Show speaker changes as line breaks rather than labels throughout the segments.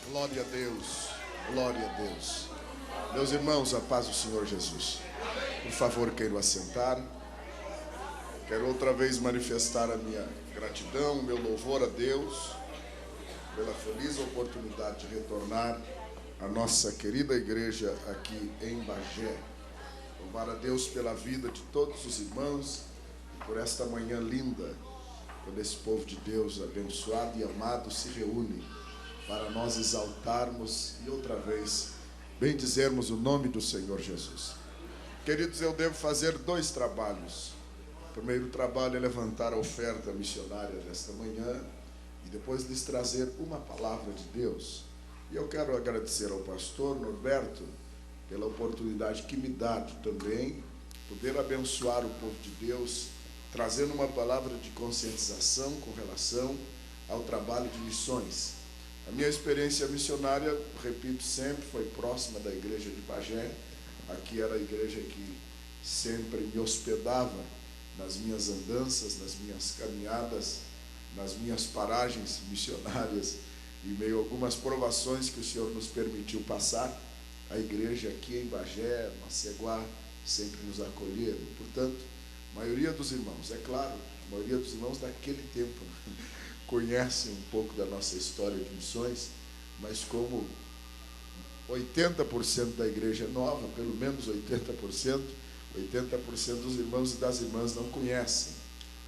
Glória a Deus, glória a Deus. Meus irmãos, a paz do Senhor Jesus. Por favor, queiram assentar. Quero outra vez manifestar a minha gratidão, o meu louvor a Deus, pela feliz oportunidade de retornar à nossa querida igreja aqui em Bagé. Louvar a Deus pela vida de todos os irmãos e por esta manhã linda, quando esse povo de Deus abençoado e amado se reúne para nós exaltarmos e outra vez bendizermos o nome do Senhor Jesus. Queridos, eu devo fazer 2 trabalhos. O primeiro trabalho é levantar a oferta missionária desta manhã e depois lhes trazer uma palavra de Deus. E eu quero agradecer ao pastor Norberto pela oportunidade que me dá de também poder abençoar o povo de Deus, trazendo uma palavra de conscientização com relação ao trabalho de missões. A minha experiência missionária, repito sempre, foi próxima da igreja de Bagé. Aqui era a igreja que sempre me hospedava nas minhas andanças, nas minhas caminhadas, nas minhas paragens missionárias, e meio a algumas provações que o Senhor nos permitiu passar. A igreja aqui em Bagé, Maceguá, sempre nos acolheram. Portanto, a maioria dos irmãos, é claro, a maioria dos irmãos daquele tempo conhecem um pouco da nossa história de missões, mas como 80% da igreja é nova, pelo menos 80% dos irmãos e das irmãs não conhecem.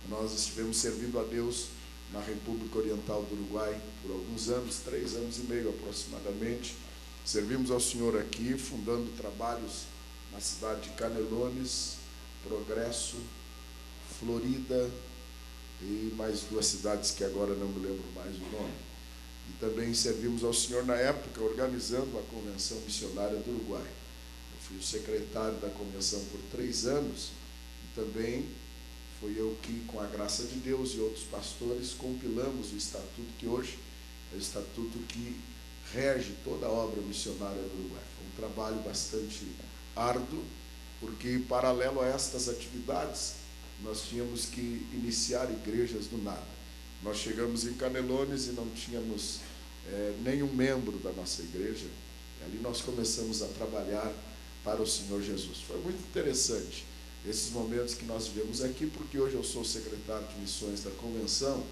Nós estivemos servindo a Deus na República Oriental do Uruguai por alguns anos, 3 anos e meio aproximadamente. Servimos ao Senhor aqui, fundando trabalhos na cidade de Canelones, Progresso, Florida e mais 2 cidades que agora não me lembro mais o nome. E também servimos ao Senhor na época organizando a Convenção Missionária do Uruguai. Eu fui o secretário da convenção por 3 anos e também fui eu que, com a graça de Deus e outros pastores, compilamos o estatuto que hoje é o estatuto que rege toda a obra missionária do Uruguai. Foi um trabalho bastante árduo, porque paralelo a estas atividades nós tínhamos que iniciar igrejas do nada. Nós chegamos em Canelones e não tínhamos nenhum membro da nossa igreja. E ali nós começamos a trabalhar para o Senhor Jesus. Foi muito interessante esses momentos que nós vivemos aqui, porque hoje eu sou secretário de missões da convenção,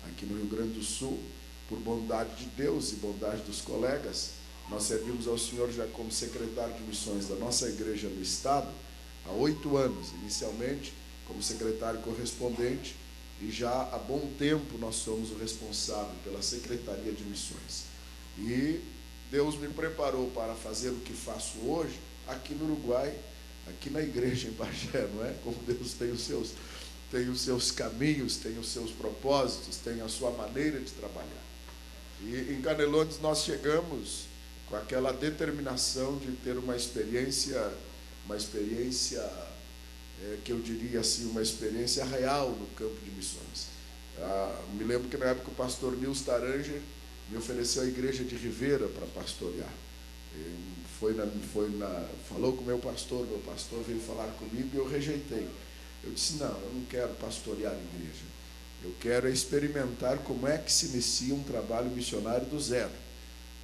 aqui no Rio Grande do Sul. Por bondade de Deus e bondade dos colegas, nós servimos ao Senhor já como secretário de missões da nossa igreja no estado há 8 anos, inicialmente como secretário correspondente, e já há bom tempo nós somos o responsável pela Secretaria de Missões. E Deus me preparou para fazer o que faço hoje aqui no Uruguai, aqui na igreja em Bagé, não é? Como Deus tem os seus caminhos, tem os seus propósitos, tem a sua maneira de trabalhar. E em Canelones nós chegamos com aquela determinação de ter uma experiência que eu diria assim, uma experiência real no campo de missões. Me lembro que na época o pastor Nils Taranger me ofereceu a igreja de Rivera para pastorear. Falou com o meu pastor veio falar comigo e eu rejeitei. Eu disse, não, eu não quero pastorear a igreja. Eu quero experimentar como é que se inicia um trabalho missionário do zero.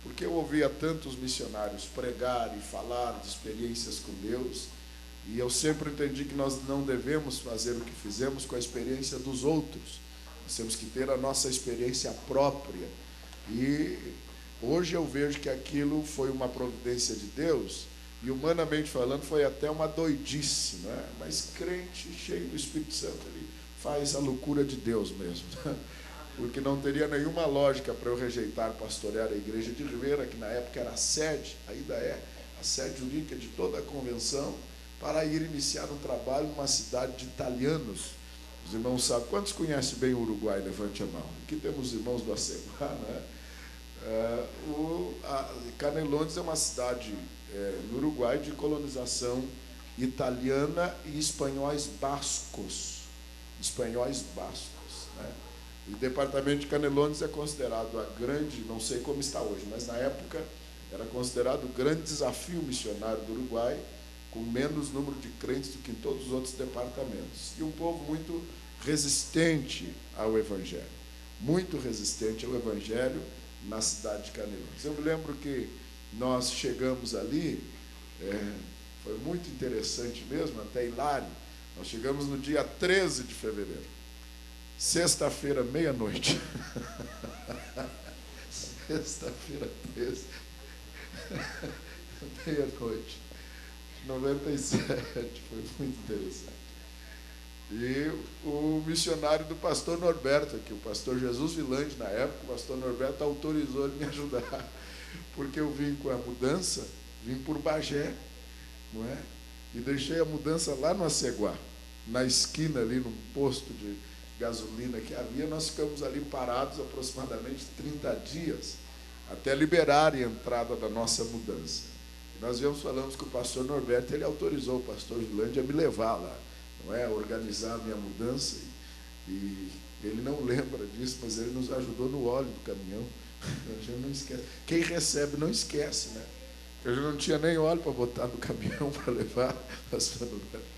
Porque eu ouvia tantos missionários pregar e falar de experiências com Deus, e eu sempre entendi que nós não devemos fazer o que fizemos com a experiência dos outros. Nós temos que ter a nossa experiência própria. E hoje eu vejo que aquilo foi uma providência de Deus, e humanamente falando foi até uma doidice, não é? Mas crente, cheio do Espírito Santo, ele faz a loucura de Deus mesmo. Porque não teria nenhuma lógica para eu rejeitar pastorear a igreja de Rivera, que na época era a sede, ainda é a sede jurídica de toda a convenção, para ir iniciar um trabalho numa cidade de italianos. Os irmãos sabem, quantos conhecem bem o Uruguai? Levante a mão. Aqui temos os irmãos do Aceguá, né? Canelones é uma cidade no Uruguai de colonização italiana e espanhóis bascos. Né? O departamento de Canelones é considerado a grande, não sei como está hoje, mas na época era considerado o grande desafio missionário do Uruguai, com menos número de crentes do que em todos os outros departamentos. E um povo muito resistente ao Evangelho. Muito resistente ao Evangelho, na cidade de Canelones. Eu me lembro que nós chegamos ali, foi muito interessante mesmo, até hilário. Nós chegamos no dia 13 de fevereiro, sexta-feira, meia-noite. Sexta-feira 13, meia-noite, 97, foi muito interessante. E o missionário do pastor Norberto aqui, o pastor Jesus Vilande, na época, o pastor Norberto autorizou ele me ajudar, porque eu vim com a mudança, vim por Bagé, não é? E deixei a mudança lá no Aceguá, na esquina ali, num posto de gasolina que havia. Nós ficamos ali parados aproximadamente 30 dias, até liberarem a entrada da nossa mudança. E nós falamos com o pastor Norberto, ele autorizou o pastor Vilande a me levar lá, não é? Organizar a minha mudança. E ele não lembra disso, mas ele nos ajudou no óleo do caminhão. A gente não esquece. Quem recebe não esquece, né? Porque a gente não tinha nem óleo para botar no caminhão para levar, pastor Norberto.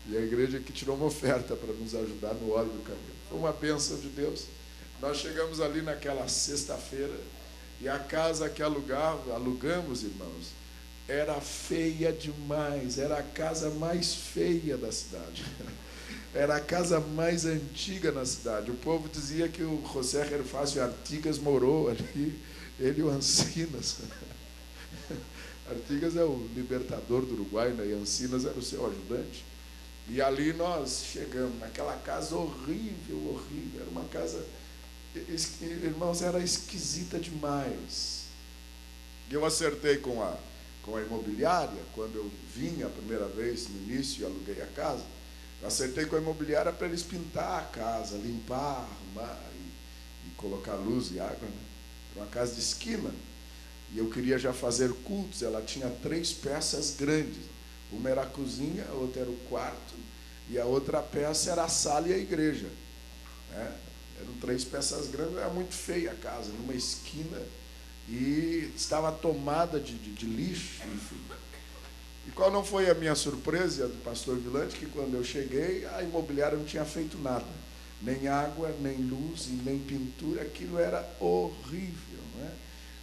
E a igreja que tirou uma oferta para nos ajudar no óleo do caminhão. Foi uma bênção de Deus. Nós chegamos ali naquela sexta-feira e a casa que alugamos, irmãos, era feia demais. Era a casa mais feia da cidade. Era a casa mais antiga na cidade. O povo dizia que o José Gervásio Artigas morou ali, ele e o Ancinas. Artigas é o libertador do Uruguai, né? E Ancinas era o seu ajudante. E ali nós chegamos, naquela casa horrível, horrível. Era uma casa, irmãos, era esquisita demais. E eu acertei com a imobiliária, quando eu vim a primeira vez, no início, e aluguei a casa, eu acertei com a imobiliária para eles pintar a casa, limpar, arrumar e colocar luz e água, né? Era uma casa de esquina. E eu queria já fazer cultos. Ela tinha 3 peças grandes. Uma era a cozinha, a outra era o quarto, e a outra peça era a sala e a igreja. Né? Eram 3 peças grandes, era muito feia a casa, numa esquina, e estava tomada de lixo, enfim. E qual não foi a minha surpresa, a do pastor Vilante, que quando eu cheguei, a imobiliária não tinha feito nada. Nem água, nem luz, e nem pintura, aquilo era horrível. Não é?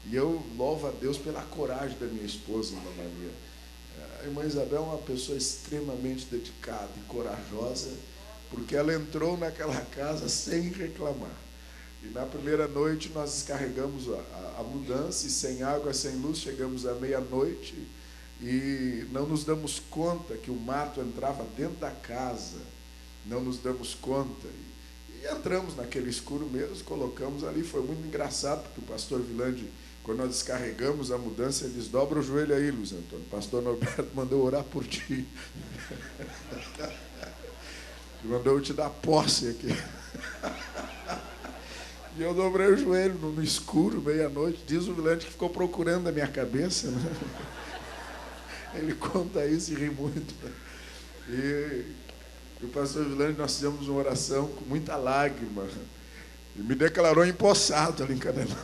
E eu louvo a Deus pela coragem da minha esposa, irmã Maria. A irmã Isabel é uma pessoa extremamente dedicada e corajosa, porque ela entrou naquela casa sem reclamar. E na primeira noite nós descarregamos a mudança, e sem água, sem luz, chegamos à meia-noite e não nos damos conta que o mato entrava dentro da casa. Não nos damos conta. E entramos naquele escuro mesmo, colocamos ali. Foi muito engraçado, porque o pastor Vilande, quando nós descarregamos a mudança, ele diz: dobra o joelho aí, Luiz Antônio. O pastor Norberto mandou orar por ti. Ele mandou eu te dar posse aqui. E eu dobrei o joelho no escuro, meia-noite. Diz o Vilante que ficou procurando a minha cabeça. Né? Ele conta isso e ri muito. E o pastor Vilante, nós fizemos uma oração com muita lágrima. Ele me declarou empossado ali em Canelones.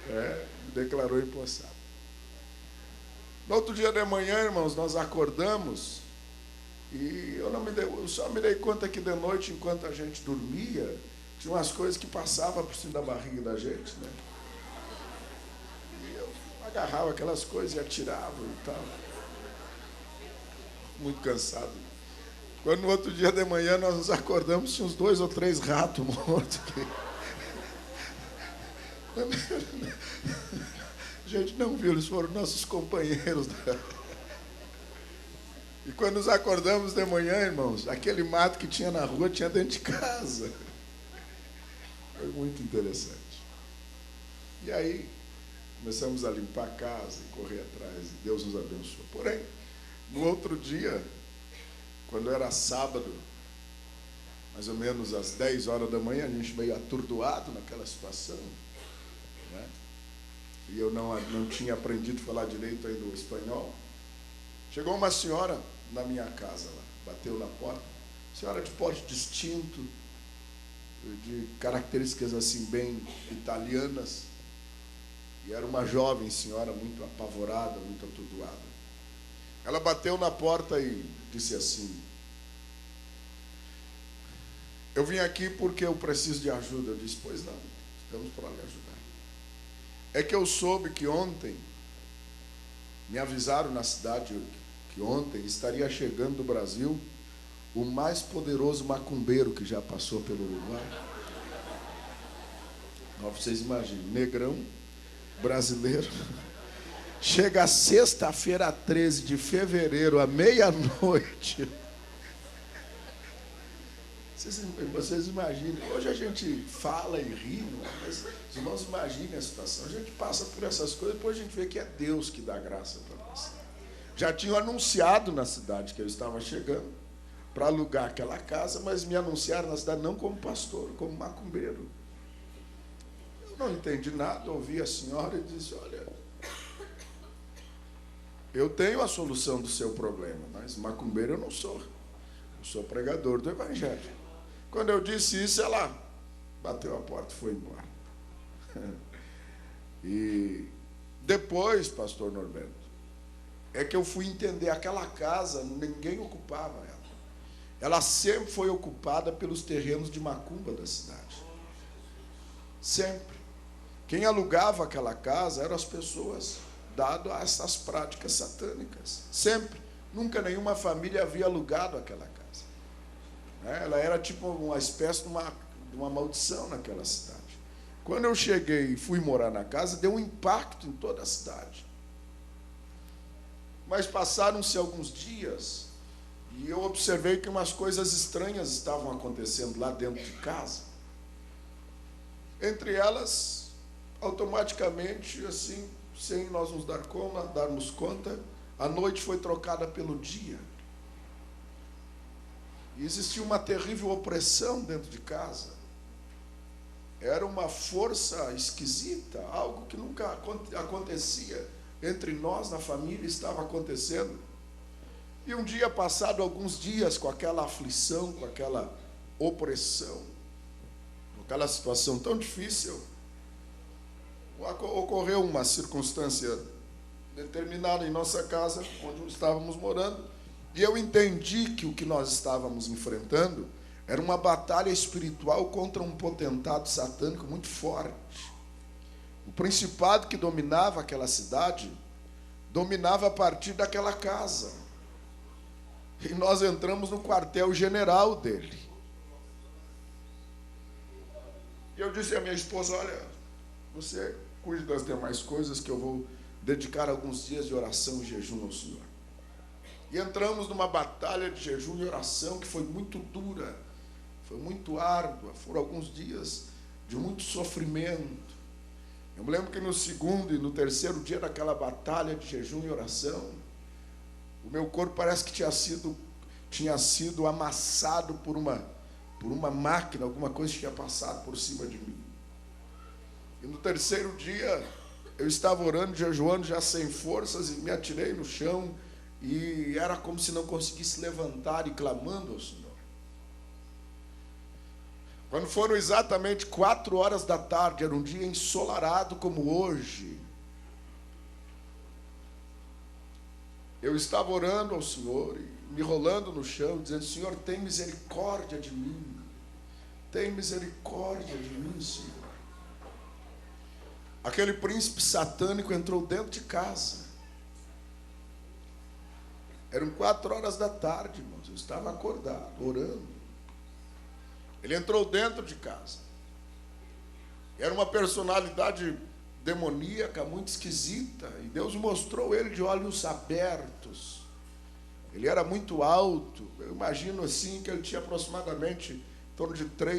Me declarou empossado. No outro dia de manhã, irmãos, nós acordamos e eu só me dei conta que de noite, enquanto a gente dormia, tinha umas coisas que passavam por cima da barriga da gente, né? E eu agarrava aquelas coisas e atirava e tal. Muito cansado. Quando no outro dia de manhã nós nos acordamos, tinha uns 2 ou 3 ratos mortos aqui. A gente não viu, eles foram nossos companheiros. E quando nos acordamos de manhã, irmãos, aquele mato que tinha na rua tinha dentro de casa. Foi muito interessante. E aí, começamos a limpar a casa e correr atrás, e Deus nos abençoou. Porém, no outro dia, quando era sábado, mais ou menos às 10 horas da manhã, a gente meio atordoado naquela situação, né? E eu não tinha aprendido a falar direito ainda o espanhol. Chegou uma senhora na minha casa lá, bateu na porta, senhora de porte distinto, de características assim bem italianas, e era uma jovem senhora muito apavorada, muito atordoada. Ela bateu na porta e disse assim: eu vim aqui porque eu preciso de ajuda. Eu disse: pois não, Estamos para lhe ajudar. É que eu soube que ontem, me avisaram na cidade que ontem estaria chegando do Brasil o mais poderoso macumbeiro que já passou pelo Uruguai. Vocês imaginem, negrão, brasileiro, chega sexta-feira, 13 de fevereiro, à meia-noite. Vocês imaginem, hoje a gente fala e ri, mas os irmãos imaginem a situação. A gente passa por essas coisas, depois a gente vê que é Deus que dá graça para nós. Já tinham anunciado na cidade que eu estava chegando para alugar aquela casa, mas me anunciaram na cidade não como pastor, como macumbeiro. Eu não entendi nada, ouvi a senhora e disse, olha, eu tenho a solução do seu problema, mas macumbeiro eu não sou. Eu sou pregador do Evangelho. Quando eu disse isso, ela bateu a porta e foi embora. E depois, pastor Norberto, é que eu fui entender, aquela casa, ninguém ocupava ela. Ela sempre foi ocupada pelos terrenos de macumba da cidade. Sempre. Quem alugava aquela casa eram as pessoas dadas a essas práticas satânicas. Sempre. Nunca nenhuma família havia alugado aquela casa. Ela era tipo uma espécie de uma maldição naquela cidade. Quando eu cheguei e fui morar na casa, deu um impacto em toda a cidade. Mas passaram-se alguns dias e eu observei que umas coisas estranhas estavam acontecendo lá dentro de casa. Entre elas, automaticamente, assim, sem nós nos darmos conta, a noite foi trocada pelo dia. E existia uma terrível opressão dentro de casa. Era uma força esquisita, algo que nunca acontecia entre nós na família, estava acontecendo. E um dia, passado alguns dias com aquela aflição, com aquela opressão, com aquela situação tão difícil, ocorreu uma circunstância determinada em nossa casa, onde estávamos morando, e eu entendi que o que nós estávamos enfrentando era uma batalha espiritual contra um potentado satânico muito forte. O principado que dominava aquela cidade, dominava a partir daquela casa. E nós entramos no quartel-general dele. E eu disse à minha esposa, olha, você cuide das demais coisas que eu vou dedicar alguns dias de oração e jejum ao Senhor. E entramos numa batalha de jejum e oração que foi muito dura, foi muito árdua, foram alguns dias de muito sofrimento. Eu me lembro que no segundo e no terceiro dia daquela batalha de jejum e oração, o meu corpo parece que tinha sido amassado por uma máquina, alguma coisa tinha passado por cima de mim. E no terceiro dia, eu estava orando, jejuando, já sem forças, e me atirei no chão, e era como se não conseguisse levantar e clamando ao Senhor. Quando foram exatamente 4 horas da tarde, era um dia ensolarado como hoje, eu estava orando ao Senhor, e me rolando no chão, dizendo, Senhor, tem misericórdia de mim, tem misericórdia de mim, Senhor. Aquele príncipe satânico entrou dentro de casa. Eram 4 horas da tarde, irmãos. Eu estava acordado, orando. Ele entrou dentro de casa. Era uma personalidade demoníaca, muito esquisita. E Deus mostrou ele de olhos abertos. Ele era muito alto. Eu imagino assim que ele tinha aproximadamente em torno de 3